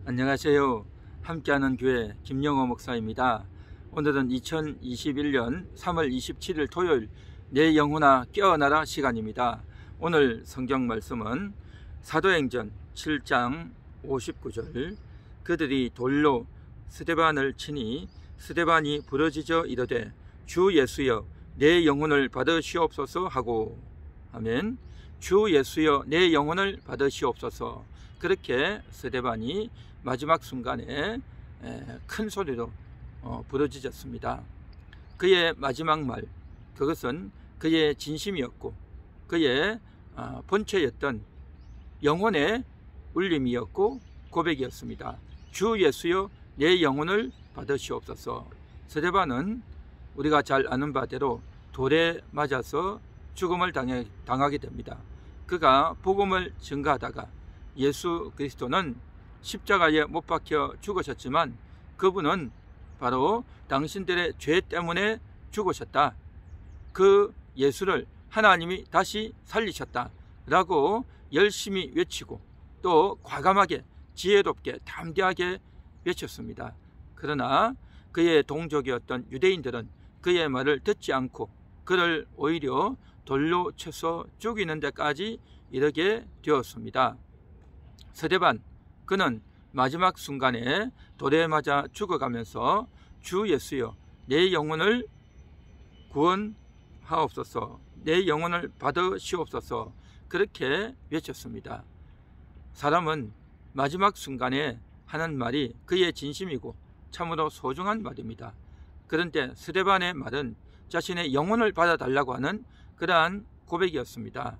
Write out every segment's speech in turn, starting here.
안녕하세요. 함께하는 교회 김영호 목사입니다. 오늘은 2021년 3월 27일 토요일 내 영혼아 깨어나라 시간입니다. 오늘 성경 말씀은 사도행전 7장 59절 그들이 돌로 스데반을 치니 스데반이 부러지져 이르되 주 예수여 내 영혼을 받으시옵소서 하고 아멘. 주 예수여 내 영혼을 받으시옵소서. 그렇게 스데반이 마지막 순간에 큰 소리로 부르짖었습니다. 그의 마지막 말, 그것은 그의 진심이었고 그의 본체였던 영혼의 울림이었고 고백이었습니다. 주 예수여 내 영혼을 받으시옵소서. 스데반은 우리가 잘 아는 바대로 돌에 맞아서 죽음을 당하게 됩니다. 그가 복음을 증거하다가 예수 그리스도는 십자가에 못 박혀 죽으셨지만 그분은 바로 당신들의 죄 때문에 죽으셨다. 그 예수를 하나님이 다시 살리셨다 라고 열심히 외치고 또 과감하게 지혜롭게 담대하게 외쳤습니다. 그러나 그의 동족이었던 유대인들은 그의 말을 듣지 않고 그를 오히려 돌로 쳐서 죽이는 데까지 이르게 되었습니다. 스데반, 그는 마지막 순간에 돌에 맞아 죽어가면서 주 예수여 내 영혼을 구원하옵소서, 내 영혼을 받으시옵소서 그렇게 외쳤습니다. 사람은 마지막 순간에 하는 말이 그의 진심이고 참으로 소중한 말입니다. 그런데 스데반의 말은 자신의 영혼을 받아달라고 하는 그러한 고백이었습니다.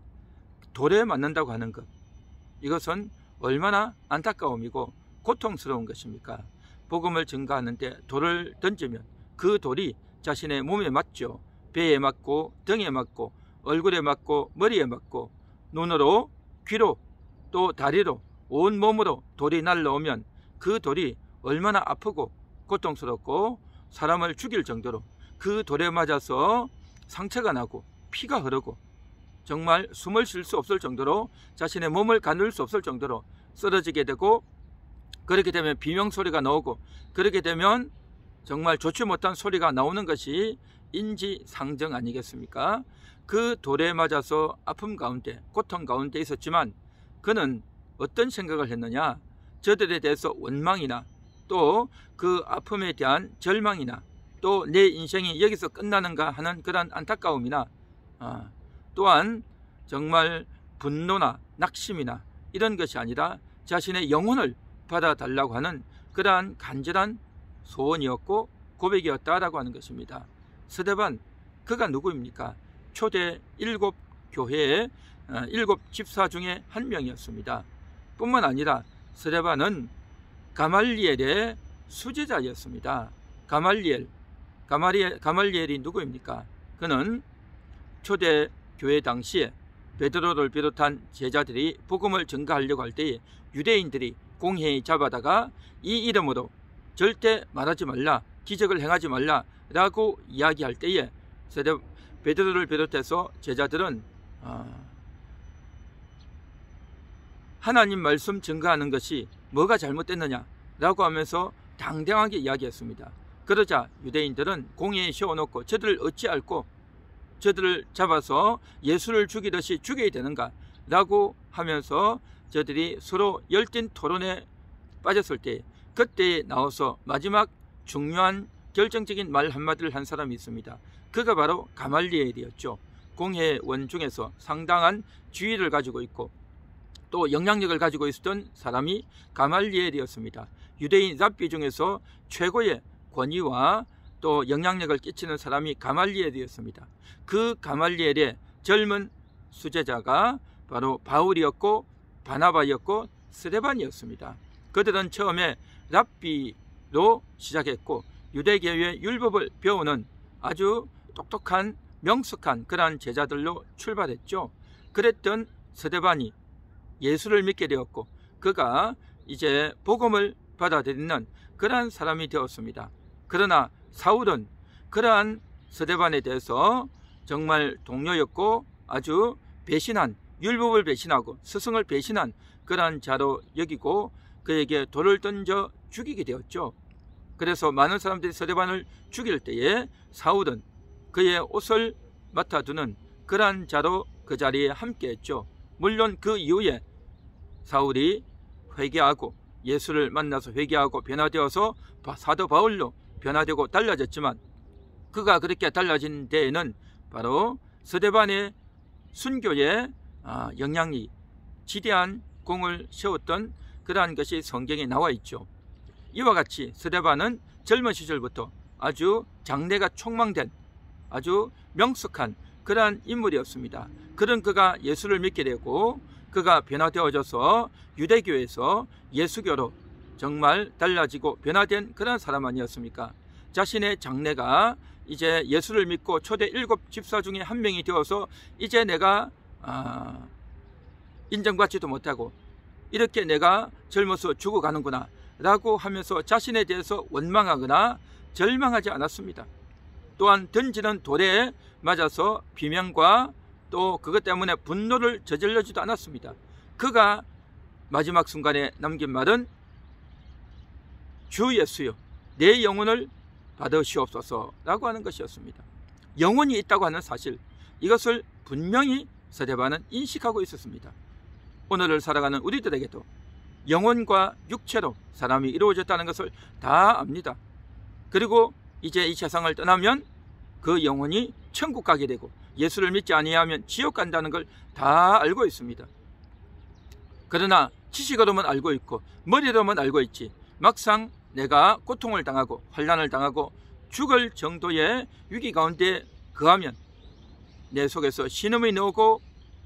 돌에 맞는다고 하는 것, 이것은 얼마나 안타까움이고 고통스러운 것입니까? 복음을 증거하는데 돌을 던지면 그 돌이 자신의 몸에 맞죠. 배에 맞고 등에 맞고 얼굴에 맞고 머리에 맞고 눈으로 귀로 또 다리로 온몸으로 돌이 날라오면 그 돌이 얼마나 아프고 고통스럽고 사람을 죽일 정도로 그 돌에 맞아서 상처가 나고 피가 흐르고 정말 숨을 쉴 수 없을 정도로 자신의 몸을 가눌 수 없을 정도로 쓰러지게 되고, 그렇게 되면 비명소리가 나오고, 그렇게 되면 정말 좋지 못한 소리가 나오는 것이 인지상정 아니겠습니까? 그 돌에 맞아서 아픔 가운데 고통 가운데 있었지만 그는 어떤 생각을 했느냐? 저들에 대해서 원망이나 또 그 아픔에 대한 절망이나 또 내 인생이 여기서 끝나는가 하는 그런 안타까움이나 또한 정말 분노나 낙심이나 이런 것이 아니라 자신의 영혼을 받아달라고 하는 그러한 간절한 소원이었고 고백이었다라고 하는 것입니다. 스데반, 그가 누구입니까? 초대 7교회의 7집사 중에 한 명이었습니다. 뿐만 아니라 스데반은 가말리엘의 수제자였습니다. 가말리엘이 누구입니까? 그는 초대 교회 당시에 베드로를 비롯한 제자들이 복음을 증거하려고 할 때에 유대인들이 공회에 잡아다가 이 이름으로 절대 말하지 말라, 기적을 행하지 말라 라고 이야기할 때에 베드로를 비롯해서 제자들은 하나님 말씀 증거하는 것이 뭐가 잘못됐느냐 라고 하면서 당당하게 이야기했습니다. 그러자 유대인들은 공회에 세워놓고 저들을 어찌 알고 저들을 잡아서 예수를 죽이듯이 죽여야 되는가 라고 하면서 저들이 서로 열띤 토론에 빠졌을 때 그때 나와서 마지막 중요한 결정적인 말 한마디를 한 사람이 있습니다. 그가 바로 가말리엘이었죠. 공회원 중에서 상당한 지위를 가지고 있고 또 영향력을 가지고 있었던 사람이 가말리엘이었습니다. 유대인 랍비 중에서 최고의 권위와 또 영향력을 끼치는 사람이 가말리엘이었습니다. 그 가말리엘의 젊은 수제자가 바로 바울이었고 바나바였고 스데반이었습니다. 그들은 처음에 랍비로 시작했고 유대교회의 율법을 배우는 아주 똑똑한 명석한 그러한 제자들로 출발했죠. 그랬던 스데반이 예수를 믿게 되었고 그가 이제 복음을 받아들이는 그러한 사람이 되었습니다. 그러나 사울은 그러한 스데반에 대해서 정말 동료였고 아주 배신한, 율법을 배신하고 스승을 배신한 그러한 자로 여기고 그에게 돌을 던져 죽이게 되었죠. 그래서 많은 사람들이 스데반을 죽일 때에 사울은 그의 옷을 맡아두는 그러한 자로 그 자리에 함께했죠. 물론 그 이후에 사울이 회개하고 예수를 만나서 회개하고 변화되어서 사도 바울로 변화되고 달라졌지만, 그가 그렇게 달라진 데에는 바로 스데반의 순교에 영향이 지대한 공을 세웠던 그러한 것이 성경에 나와 있죠. 이와 같이 스데반은 젊은 시절부터 아주 장래가 촉망된 아주 명석한 그러한 인물이었습니다. 그런 그가 예수를 믿게 되고 그가 변화되어져서 유대교에서 예수교로 정말 달라지고 변화된 그런 사람 아니었습니까? 자신의 장래가 이제 예수를 믿고 초대 7 집사 중에 한 명이 되어서 이제 내가 인정받지도 못하고 이렇게 내가 젊어서 죽어가는구나 라고 하면서 자신에 대해서 원망하거나 절망하지 않았습니다. 또한 던지는 돌에 맞아서 비명과 또 그것 때문에 분노를 저질러지도 않았습니다. 그가 마지막 순간에 남긴 말은 주 예수여 내 영혼을 받으시옵소서 라고 하는 것이었습니다. 영혼이 있다고 하는 사실, 이것을 분명히 스데반은 인식하고 있었습니다. 오늘을 살아가는 우리들에게도 영혼과 육체로 사람이 이루어졌다는 것을 다 압니다. 그리고 이제 이 세상을 떠나면 그 영혼이 천국 가게 되고 예수를 믿지 아니하면 지옥 간다는 걸 다 알고 있습니다. 그러나 지식으로만 알고 있고 머리로만 알고 있지 막상 내가 고통을 당하고 환난을 당하고 죽을 정도의 위기 가운데 거하면 내 속에서 신음이 나오고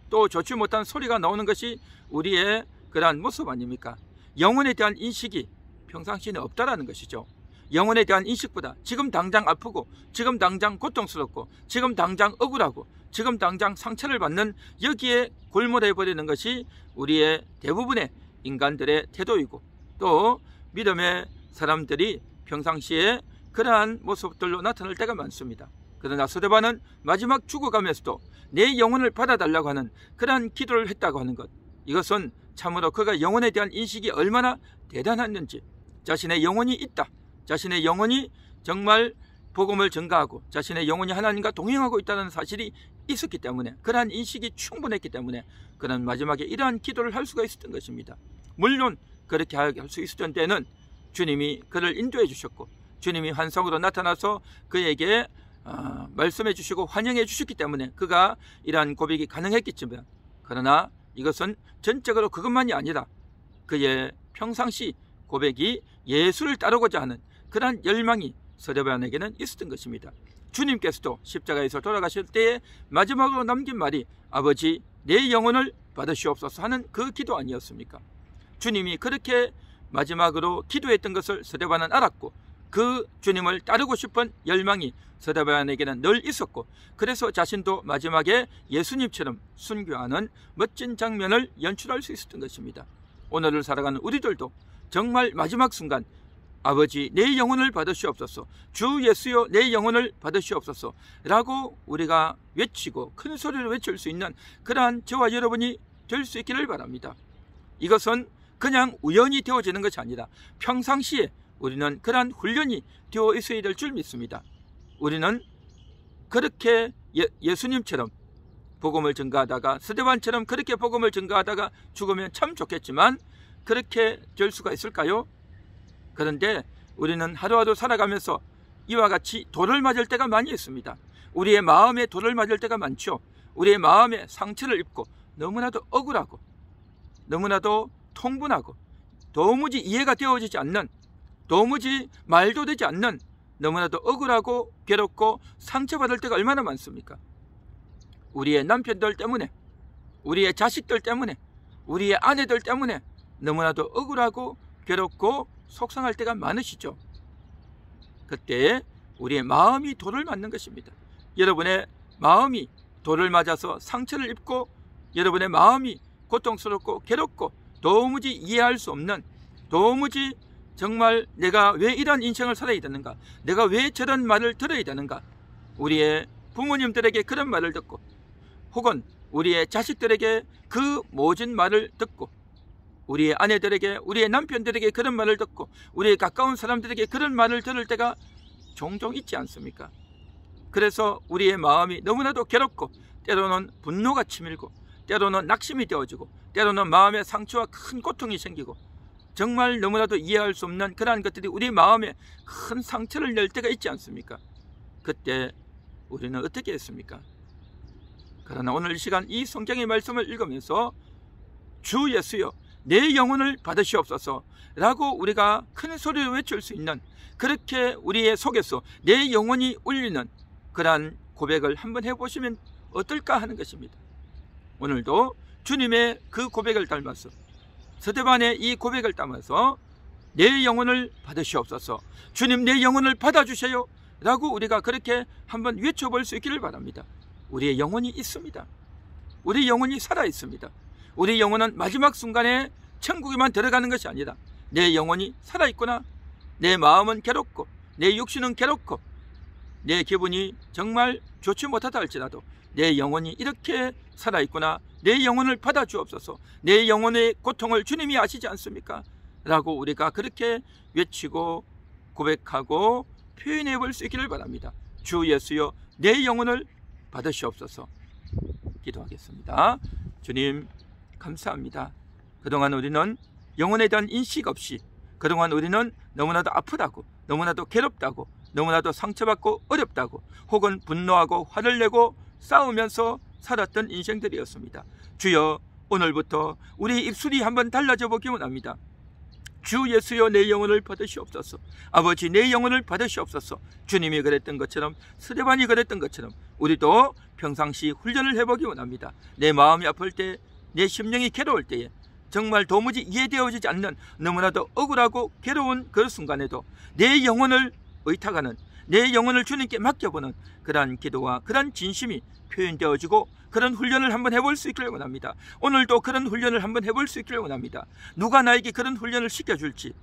또 좋지 못한 소리가 나오는 것이 우리의 그러한 모습 아닙니까? 영혼에 대한 인식이 평상시에는 없다라는 것이죠. 영혼에 대한 인식보다 지금 당장 아프고 지금 당장 고통스럽고 지금 당장 억울하고 지금 당장 상처를 받는 여기에 골몰해버리는 것이 우리의 대부분의 인간들의 태도이고 또 믿음의 사람들이 평상시에 그러한 모습들로 나타날 때가 많습니다. 그러나 스데반은 마지막 죽어가면서도 내 영혼을 받아달라고 하는 그러한 기도를 했다고 하는 것, 이것은 참으로 그가 영혼에 대한 인식이 얼마나 대단했는지, 자신의 영혼이 있다, 자신의 영혼이 정말 복음을 전가하고 자신의 영혼이 하나님과 동행하고 있다는 사실이 있었기 때문에, 그러한 인식이 충분했기 때문에 그는 마지막에 이러한 기도를 할 수가 있었던 것입니다. 물론 그렇게 할 수 있었던 때는 주님이 그를 인도해 주셨고 주님이 환상으로 나타나서 그에게 말씀해 주시고 환영해 주셨기 때문에 그가 이러한 고백이 가능했겠지만, 그러나 이것은 전적으로 그것만이 아니라 그의 평상시 고백이 예수를 따르고자 하는 그러한 열망이 스데반에게는 있었던 것입니다. 주님께서도 십자가에서 돌아가실 때에 마지막으로 남긴 말이 아버지 내 영혼을 받으시옵소서 하는 그 기도 아니었습니까? 주님이 그렇게 마지막으로 기도했던 것을 스데반은 알았고 그 주님을 따르고 싶은 열망이 스데반에게는 늘 있었고, 그래서 자신도 마지막에 예수님처럼 순교하는 멋진 장면을 연출할 수 있었던 것입니다. 오늘을 살아가는 우리들도 정말 마지막 순간 아버지 내 영혼을 받으시옵소서, 주 예수여 내 영혼을 받으시옵소서 라고 우리가 외치고 큰 소리로 외칠 수 있는 그러한 저와 여러분이 될 수 있기를 바랍니다. 이것은 그냥 우연히 되어지는 것이 아니라 평상시에 우리는 그러한 훈련이 되어 있어야 될 줄 믿습니다. 우리는 그렇게 예수님처럼 복음을 전가하다가 스데반처럼 그렇게 복음을 전가하다가 죽으면 참 좋겠지만 그렇게 될 수가 있을까요? 그런데 우리는 하루하루 살아가면서 이와 같이 돌을 맞을 때가 많이 있습니다. 우리의 마음에 돌을 맞을 때가 많죠. 우리의 마음에 상처를 입고 너무나도 억울하고 너무나도 통분하고 도무지 이해가 되어지지 않는, 도무지 말도 되지 않는 너무나도 억울하고 괴롭고 상처받을 때가 얼마나 많습니까? 우리의 남편들 때문에, 우리의 자식들 때문에, 우리의 아내들 때문에 너무나도 억울하고 괴롭고 속상할 때가 많으시죠. 그때 우리의 마음이 돌을 맞는 것입니다. 여러분의 마음이 돌을 맞아서 상처를 입고 여러분의 마음이 고통스럽고 괴롭고 도무지 이해할 수 없는, 도무지 정말 내가 왜 이런 인생을 살아야 되는가, 내가 왜 저런 말을 들어야 되는가, 우리의 부모님들에게 그런 말을 듣고 혹은 우리의 자식들에게 그 모진 말을 듣고 우리의 아내들에게, 우리의 남편들에게 그런 말을 듣고 우리의 가까운 사람들에게 그런 말을 들을 때가 종종 있지 않습니까? 그래서 우리의 마음이 너무나도 괴롭고 때로는 분노가 치밀고 때로는 낙심이 되어지고 때로는 마음의 상처와 큰 고통이 생기고 정말 너무나도 이해할 수 없는 그러한 것들이 우리 마음에 큰 상처를 낼 때가 있지 않습니까? 그때 우리는 어떻게 했습니까? 그러나 오늘 이 시간 이 성경의 말씀을 읽으면서 주 예수여 내 영혼을 받으시옵소서 라고 우리가 큰 소리로 외칠 수 있는, 그렇게 우리의 속에서 내 영혼이 울리는 그러한 고백을 한번 해보시면 어떨까 하는 것입니다. 오늘도 주님의 그 고백을 닮아서, 스데반의 이 고백을 따라서 내 영혼을 받으시옵소서, 주님 내 영혼을 받아주세요 라고 우리가 그렇게 한번 외쳐볼 수 있기를 바랍니다. 우리의 영혼이 있습니다. 우리 영혼이 살아있습니다. 우리 영혼은 마지막 순간에 천국에만 들어가는 것이 아니라 내 영혼이 살아있구나, 내 마음은 괴롭고 내 육신은 괴롭고 내 기분이 정말 좋지 못하다 할지라도 내 영혼이 이렇게 살아있구나, 내 영혼을 받아주옵소서, 내 영혼의 고통을 주님이 아시지 않습니까? 라고 우리가 그렇게 외치고 고백하고 표현해 볼 수 있기를 바랍니다. 주 예수여 내 영혼을 받으시옵소서. 기도하겠습니다. 주님 감사합니다. 그동안 우리는 영혼에 대한 인식 없이, 그동안 우리는 너무나도 아프다고, 너무나도 괴롭다고, 너무나도 상처받고 어렵다고, 혹은 분노하고 화를 내고 싸우면서 살았던 인생들이었습니다. 주여 오늘부터 우리 입술이 한번 달라져 보기 원합니다. 주 예수여 내 영혼을 받으시옵소서. 아버지 내 영혼을 받으시옵소서. 주님이 그랬던 것처럼, 스데반이 그랬던 것처럼 우리도 평상시 훈련을 해보기 원합니다. 내 마음이 아플 때, 내 심령이 괴로울 때에, 정말 도무지 이해되어지지 않는 너무나도 억울하고 괴로운 그 순간에도 내 영혼을 의탁하는, 내 영혼을 주님께 맡겨보는 그러한 기도와 그러한 진심이 표현되어지고 그런 훈련을 한번 해볼 수 있기를 원합니다. 오늘도 그런 훈련을 한번 해볼 수 있기를 원합니다. 누가 나에게 그런 훈련을 시켜줄지,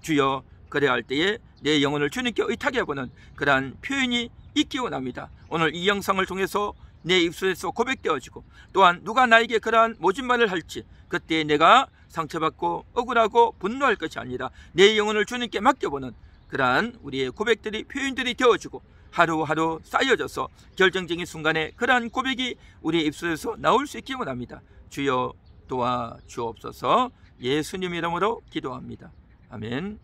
주여 그래야 할 때에 내 영혼을 주님께 의탁해보는 그러한 표현이 있기 원합니다. 오늘 이 영상을 통해서 내 입술에서 고백되어지고, 또한 누가 나에게 그러한 모진 말을 할지 그때 내가 상처받고 억울하고 분노할 것이 아니라 내 영혼을 주님께 맡겨보는 그러한 우리의 고백들이, 표현들이 되어지고 하루하루 쌓여져서 결정적인 순간에 그러한 고백이 우리의 입술에서 나올 수 있기 원합니다. 주여 도와주옵소서. 예수님 이름으로 기도합니다. 아멘.